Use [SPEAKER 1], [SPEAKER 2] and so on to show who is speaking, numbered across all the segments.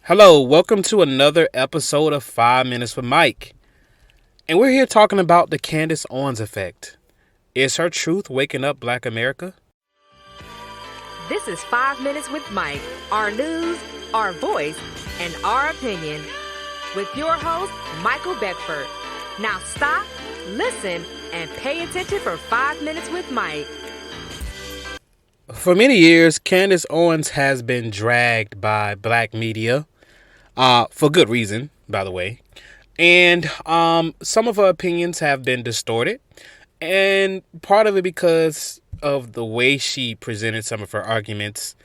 [SPEAKER 1] Hello, welcome to another episode of 5 Minutes with Mike. And we're here talking about the Candace Owens effect. Is her truth waking up Black America?
[SPEAKER 2] This is 5 Minutes with Mike, our news, our voice, and our opinion. With your host, Michael Beckford. Now stop, listen, and pay attention for 5 Minutes with Mike.
[SPEAKER 1] For many years, Candace Owens has been dragged by Black media, for good reason, by the way. And some of her opinions have been distorted. And part of it because of the way she presented some of her arguments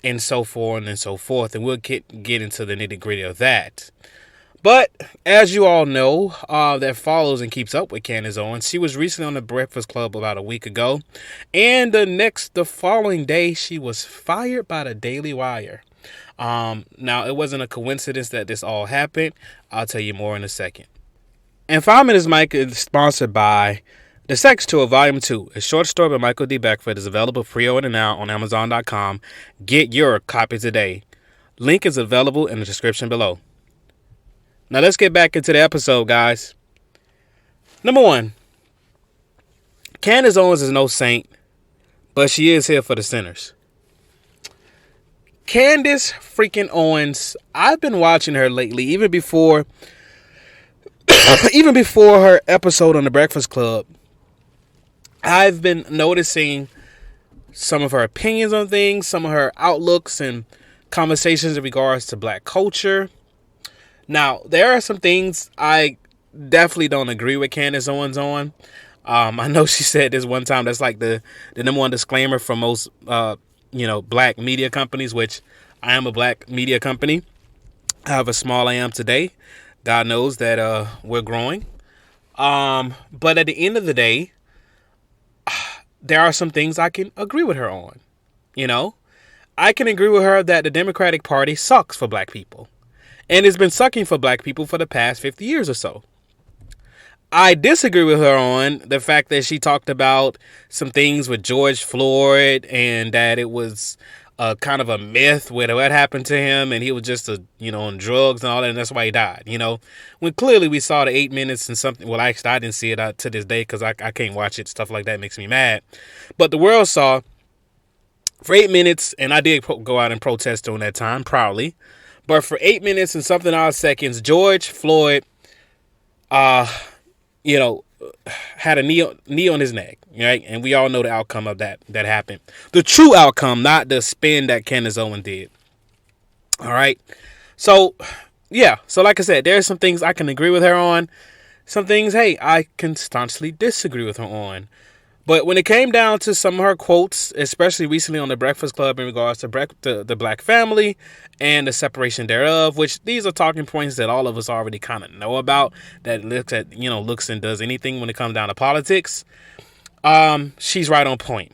[SPEAKER 1] and so forth and so forth. And we'll get into the nitty gritty of that. But as you all know, that follows and keeps up with Candace Owens, she was recently on the Breakfast Club about a week ago. And the following day, she was fired by the Daily Wire. Now, it wasn't a coincidence that this all happened. I'll tell you more in a second. And 5 Minutes Mike is sponsored by The Sex Tour Volume 2. A short story by Michael D. Beckford is available pre-order now on Amazon.com. Get your copy today. Link is available in the description below. Now let's get back into the episode, guys. Number one, Candace Owens is no saint, but she is here for the sinners. Candace freaking Owens, I've been watching her lately, even before her episode on the Breakfast Club. I've been noticing some of her opinions on things, some of her outlooks and conversations in regards to Black culture. Now, there are some things I definitely don't agree with Candace Owens on. I know she said this one time, that's like the number one disclaimer for most, Black media companies, which I am a Black media company. However small I am today, God knows that we're growing. But at the end of the day, there are some things I can agree with her on. I can agree with her that the Democratic Party sucks for Black people. And it's been sucking for Black people for the past 50 years or so. I disagree with her on the fact that she talked about some things with George Floyd and that it was kind of a myth what happened to him and he was just on drugs and all that, and that's why he died. When clearly we saw the 8 minutes and something. Well, actually, I didn't see it to this day because I can't watch it. Stuff like that makes me mad. But the world saw for 8 minutes, and I did go out and protest during that time proudly. But for 8 minutes and something odd seconds, George Floyd, had a knee on his neck, right? And we all know the outcome of that happened. The true outcome, not the spin that Candace Owens did. All right. So, yeah. So, like I said, there are some things I can agree with her on. Some things, hey, I can staunchly disagree with her on. But when it came down to some of her quotes, especially recently on the Breakfast Club in regards to the Black family and the separation thereof, which these are talking points that all of us already kind of know about, that looks and does anything when it comes down to politics, she's right on point.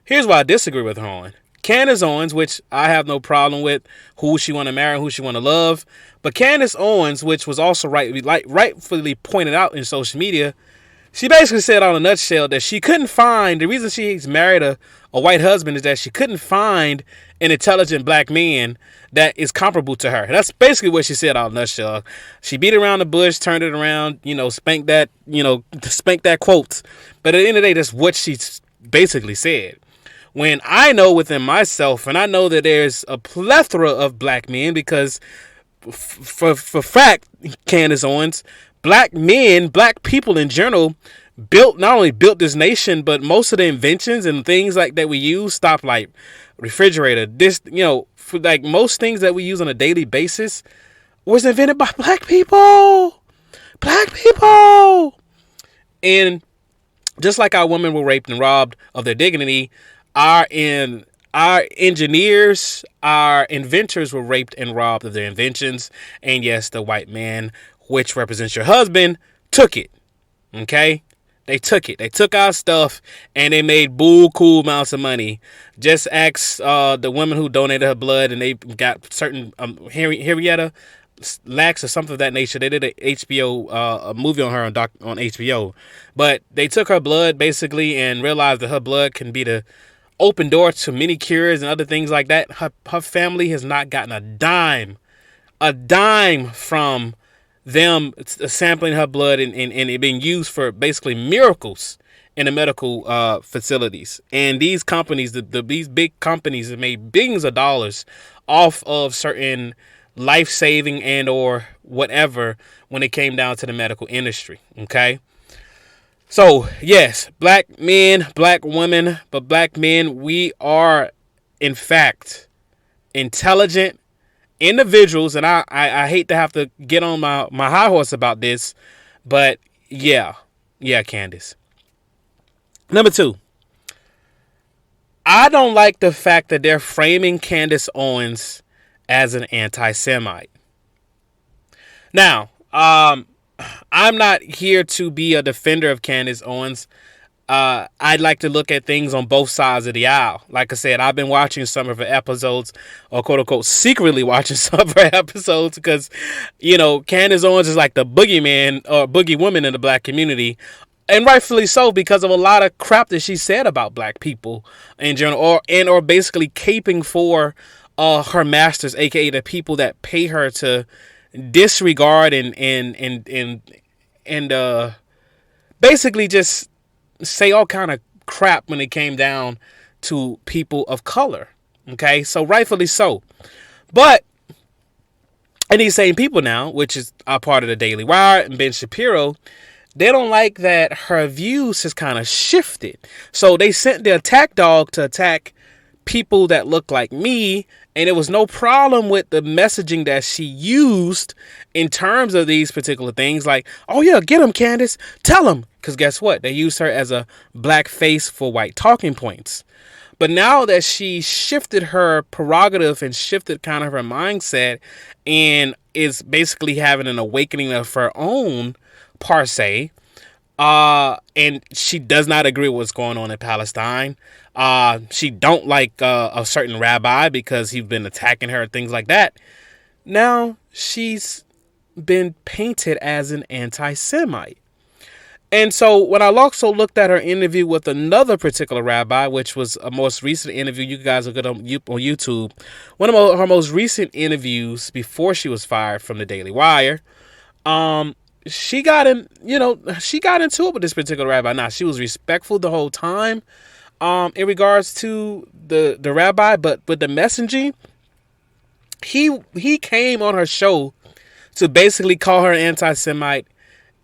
[SPEAKER 1] Here's what I disagree with her on. Candace Owens, which I have no problem with who she want to marry, who she want to love, but Candace Owens, which was also rightfully pointed out in social media, she basically said on a nutshell that she couldn't find, the reason she's married a white husband is that she couldn't find an intelligent Black man that is comparable to her. That's basically what she said on a nutshell. She beat around the bush, turned it around, spanked that quote. But at the end of the day, that's what she basically said. When I know within myself, and I know that there's a plethora of Black men, because for fact, Candace Owens, Black men, Black people in general, not only built this nation, but most of the inventions and things like that we use, stoplight, refrigerator, like most things that we use on a daily basis was invented by Black people. Black people. And just like our women were raped and robbed of their dignity, our engineers, our inventors were raped and robbed of their inventions. And yes, the white man, which represents your husband, took it. Okay? They took it. They took our stuff and they made cool amounts of money. Just ask the woman who donated her blood, and they got certain Henrietta Lacks or something of that nature. They did a movie on her on HBO. But they took her blood basically and realized that her blood can be the open door to many cures and other things like that. Her family has not gotten a dime a dime from them sampling her blood and it being used for basically miracles in the medical facilities. And these companies, these big companies, have made billions of dollars off of certain life-saving and or whatever when it came down to the medical industry. Okay. So, yes, black men, black women, but black men, we are, in fact, intelligent individuals. And I hate to have to get on my high horse about this, but yeah, Candace. Number two, I don't like the fact that they're framing Candace Owens as an anti-Semite. Now, I'm not here to be a defender of Candace Owens. I'd like to look at things on both sides of the aisle. Like I said, I've been watching some of her episodes, or quote unquote, secretly watching some of her episodes because, Candace Owens is like the boogeyman or boogie woman in the black community. And rightfully so, because of a lot of crap that she said about black people in general, or basically caping for her masters, aka the people that pay her to disregard and basically just say all kind of crap when it came down to people of color. Okay, so rightfully so. But and these same people now, which is a part of the Daily Wire and Ben Shapiro, they don't like that her views has kind of shifted. So they sent the attack dog to attack people that look like me, and it was no problem with the messaging that she used in terms of these particular things. Like, oh yeah, get him, Candace, tell him. Because guess what? They used her as a black face for white talking points. But now that she shifted her prerogative and shifted kind of her mindset and is basically having an awakening of her own, per se, and she does not agree with what's going on in Palestine. She don't like a certain rabbi because he's been attacking her and things like that. Now she's been painted as an anti-Semite. And so when I also looked at her interview with another particular rabbi, which was a most recent interview, you guys are good on YouTube, one of her most recent interviews before she was fired from the Daily Wire, she got into it with this particular rabbi. Now, she was respectful the whole time in regards to the rabbi, but with the messaging, he came on her show to basically call her an anti-Semite,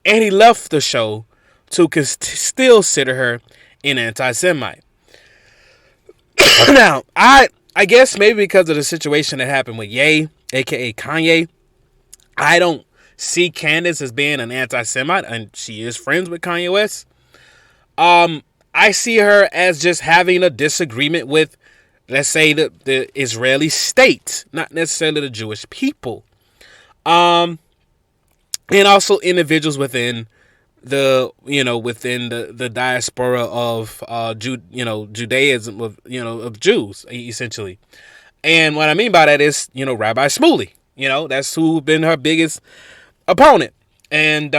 [SPEAKER 1] and he left the show to still consider her an anti-Semite. Now, I guess maybe because of the situation that happened with Ye, aka Kanye, I don't see Candace as being an anti-Semite, and she is friends with Kanye West. I see her as just having a disagreement with, let's say, the Israeli state, not necessarily the Jewish people. And also individuals within the diaspora of Judaism, of Jews, essentially. And what I mean by that is, Rabbi Shmuley. That's who been her biggest opponent. And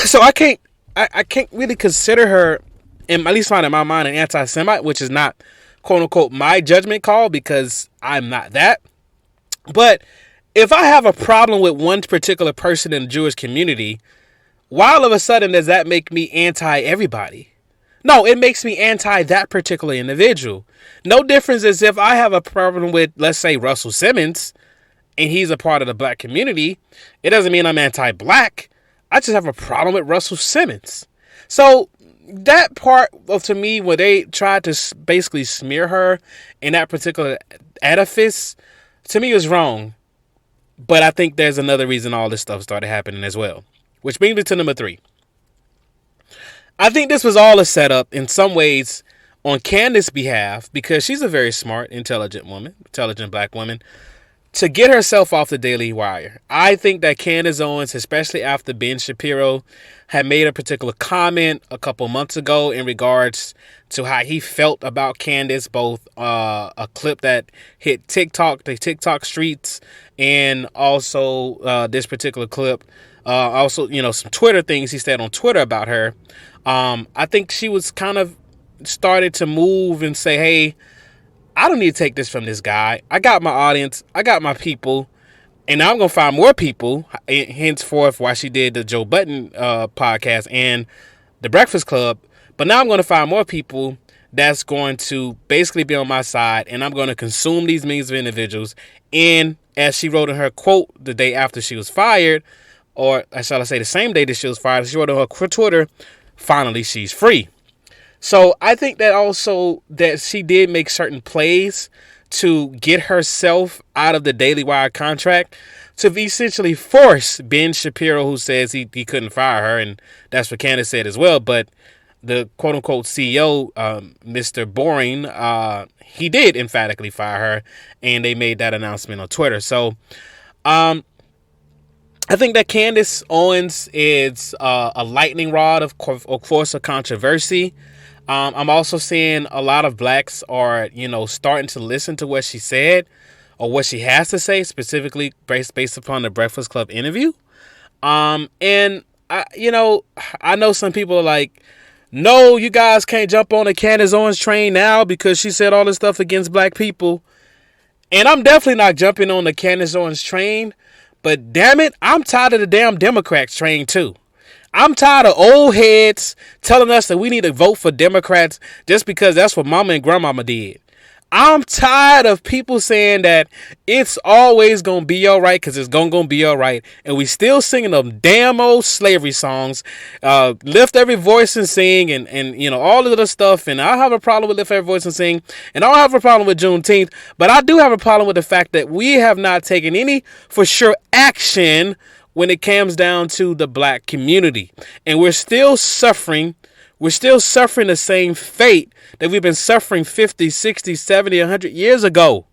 [SPEAKER 1] so I can't really consider her, at least not in my mind, an anti-Semite, which is not, quote unquote, my judgment call, because I'm not that. But if I have a problem with one particular person in the Jewish community, why all of a sudden does that make me anti everybody? No, it makes me anti that particular individual. No difference as if I have a problem with, let's say, Russell Simmons, and he's a part of the black community. It doesn't mean I'm anti-black. I just have a problem with Russell Simmons. So that part of, to me, where they tried to basically smear her in that particular edifice, to me was wrong. But I think there's another reason all this stuff started happening as well. Which brings me to number 3. I think this was all a setup in some ways on Candace's behalf, because she's a very smart, intelligent black woman, to get herself off the Daily Wire. I think that Candace Owens, especially after Ben Shapiro had made a particular comment a couple months ago in regards to how he felt about Candace, both a clip that hit the TikTok streets, and also this particular clip. Also, some Twitter things he said on Twitter about her. I think she was kind of started to move and say, hey, I don't need to take this from this guy. I got my audience. I got my people. And now I'm going to find more people, henceforth, why she did the Joe Budden podcast and the Breakfast Club. But now I'm going to find more people that's going to basically be on my side, and I'm going to consume these millions of individuals. And as she wrote in her quote the day after she was fired, or shall I say the same day that she was fired, she wrote on her Twitter, finally she's free. So I think that also that she did make certain plays to get herself out of the Daily Wire contract to essentially force Ben Shapiro, who says he couldn't fire her, and that's what Candace said as well. But the quote unquote CEO, Mr. Boring, he did emphatically fire her, and they made that announcement on Twitter. So I think that Candace Owens is a lightning rod of course of controversy. I'm also seeing a lot of blacks are, starting to listen to what she said or what she has to say, specifically based upon the Breakfast Club interview. And I know some people are like, no, you guys can't jump on the Candace Owens train now because she said all this stuff against black people. And I'm definitely not jumping on the Candace Owens train, but damn it, I'm tired of the damn Democrats train too. I'm tired of old heads telling us that we need to vote for Democrats just because that's what mama and grandmama did. I'm tired of people saying that it's always going to be all right because it's going to be all right. And we still singing them damn old slavery songs. Lift every voice and sing and all of the stuff. And I have a problem with lift every voice and sing. And I don't have a problem with Juneteenth. But I do have a problem with the fact that we have not taken any for sure action when it comes down to the black community. And we're still suffering. We're still suffering the same fate that we've been suffering 50, 60, 70, 100 years ago.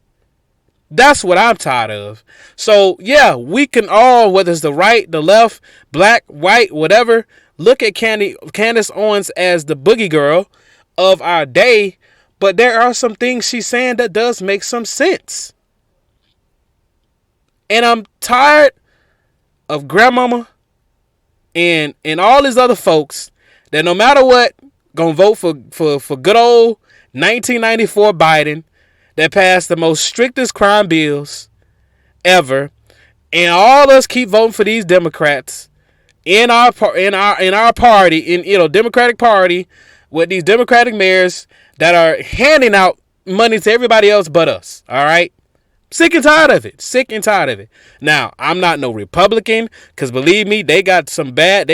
[SPEAKER 1] That's what I'm tired of. So, yeah, we can all, whether it's the right, the left, black, white, whatever, look at Candace Owens as the boogie girl of our day. But there are some things she's saying that does make some sense. And I'm tired of grandmama and all these other folks that no matter what, gonna vote for good old 1994 Biden that passed the most strictest crime bills ever, and all us keep voting for these Democrats in our party, in Democratic Party, with these Democratic mayors that are handing out money to everybody else but us. All right. Sick and tired of it. Sick and tired of it. Now, I'm not no Republican, because believe me, they got some bad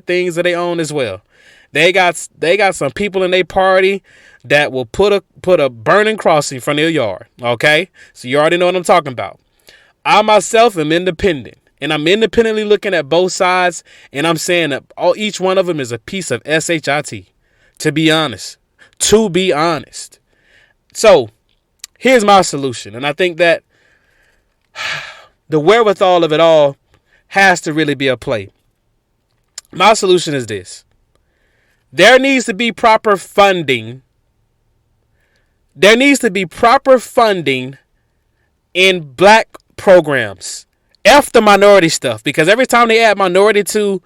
[SPEAKER 1] things that they own as well. They got some people in their party that will put a burning cross in front of your yard. Okay? So you already know what I'm talking about. I myself am independent. And I'm independently looking at both sides, and I'm saying that each one of them is a piece of shit. To be honest. So here's my solution. And I think that the wherewithal of it all has to really be a play. My solution is this. There needs to be proper funding. There needs to be proper funding in black programs. F the minority stuff. Because every time they add minority to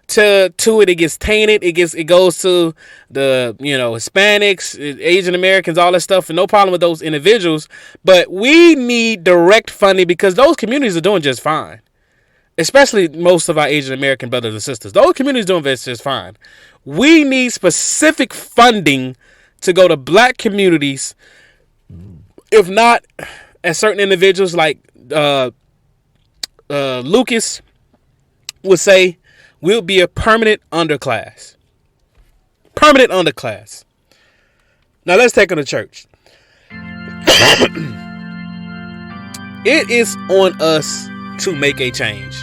[SPEAKER 1] it, it gets tainted. It goes to the Hispanics, Asian Americans, all that stuff, and no problem with those individuals. But we need direct funding because those communities are doing just fine. Especially most of our Asian American brothers and sisters. Those communities doing just fine. We need specific funding to go to black communities. If not, as certain individuals like Lucas would say, we'll be a permanent underclass. Permanent underclass. Now let's take on the church. It is on us to make a change.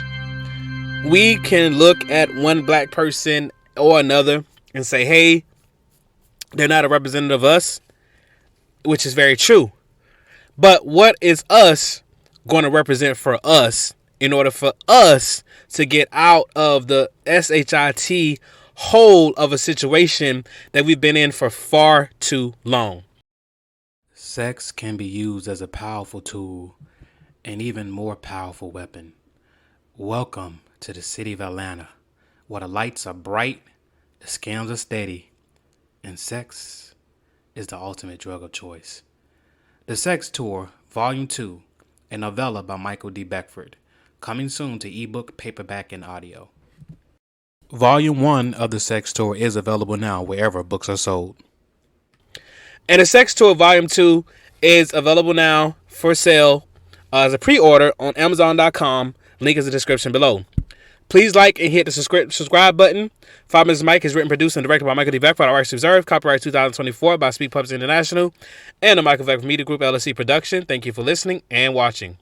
[SPEAKER 1] We can look at one black person or another and say, hey, they're not a representative of us, which is very true. But what is us going to represent for us in order for us to get out of the shit hole of a situation that we've been in for far too long? Sex can be used as a powerful tool, an even more powerful weapon. Welcome to the city of Atlanta, where the lights are bright, the scams are steady, and sex is the ultimate drug of choice. The Sex Tour, Volume 2, a novella by Michael D. Beckford, coming soon to ebook, paperback, and audio. Volume 1 of The Sex Tour is available now wherever books are sold. And The Sex Tour Volume 2 is available now for sale as a pre-order on Amazon.com. Link is in the description below. Please like and hit the subscribe button. 5 Minutes Mike is written, produced, and directed by Michael D. Beckford. All rights reserved. Copyright 2024 by Speak Pups International and the Michael Beckford Media Group LLC production. Thank you for listening and watching.